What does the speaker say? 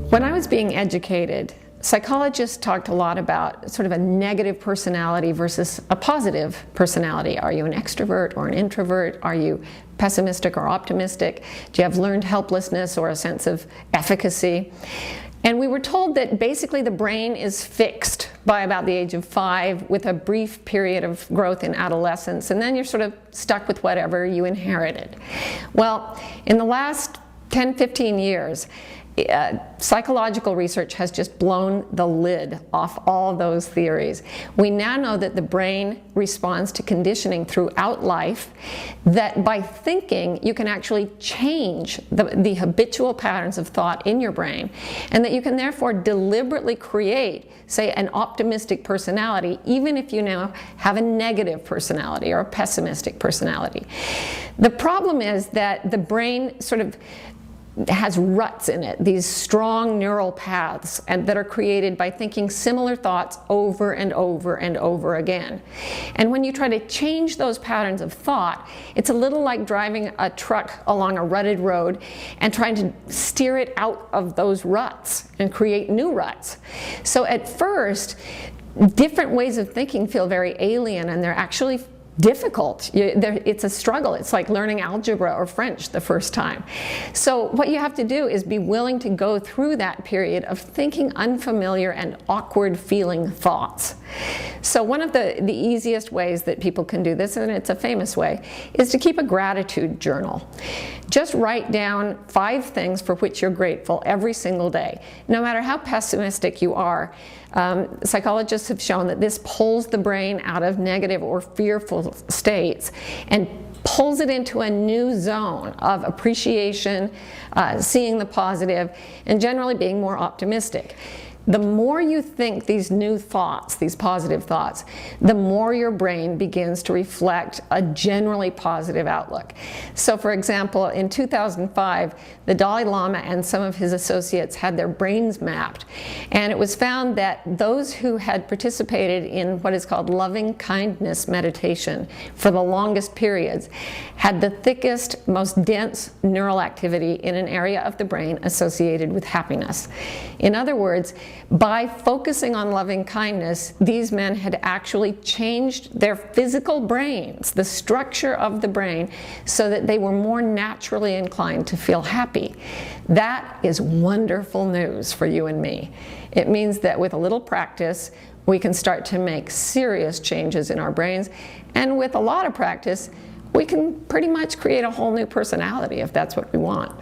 When I was being educated, psychologists talked a lot about sort of a negative personality versus a positive personality. Are you an extrovert or an introvert? Are you pessimistic or optimistic? Do you have learned helplessness or a sense of efficacy? And we were told that basically the brain is fixed by about the age of 5 with a brief period of growth in adolescence, and then you're sort of stuck with whatever you inherited. Well, in the last 10-15 years, psychological research has just blown the lid off all those theories. We now know that the brain responds to conditioning throughout life, that by thinking you can actually change the habitual patterns of thought in your brain, and that you can therefore deliberately create, say, an optimistic personality, even if you now have a negative personality or a pessimistic personality. The problem is that the brain sort of has ruts in it, these strong neural paths that are created by thinking similar thoughts over and over and over again. And when you try to change those patterns of thought, it's a little like driving a truck along a rutted road and trying to steer it out of those ruts and create new ruts. So at first, different ways of thinking feel very alien, and they're actually difficult. It's a struggle. It's like learning algebra or French the first time. So what you have to do is be willing to go through that period of thinking unfamiliar and awkward feeling thoughts. So one of the easiest ways that people can do this, and it's a famous way, is to keep a gratitude journal. Just write down 5 things for which you're grateful every single day. No matter how pessimistic you are, psychologists have shown that this pulls the brain out of negative or fearful states and pulls it into a new zone of appreciation, seeing the positive, and generally being more optimistic. The more you think these new thoughts, these positive thoughts, the more your brain begins to reflect a generally positive outlook. So for example, in 2005, the Dalai Lama and some of his associates had their brains mapped, and it was found that those who had participated in what is called loving kindness meditation for the longest periods had the thickest, most dense neural activity in an area of the brain associated with happiness. In other words, by focusing on loving kindness, these men had actually changed their physical brains, the structure of the brain, so that they were more naturally inclined to feel happy. That is wonderful news for you and me. It means that with a little practice, we can start to make serious changes in our brains, and with a lot of practice, we can pretty much create a whole new personality if that's what we want.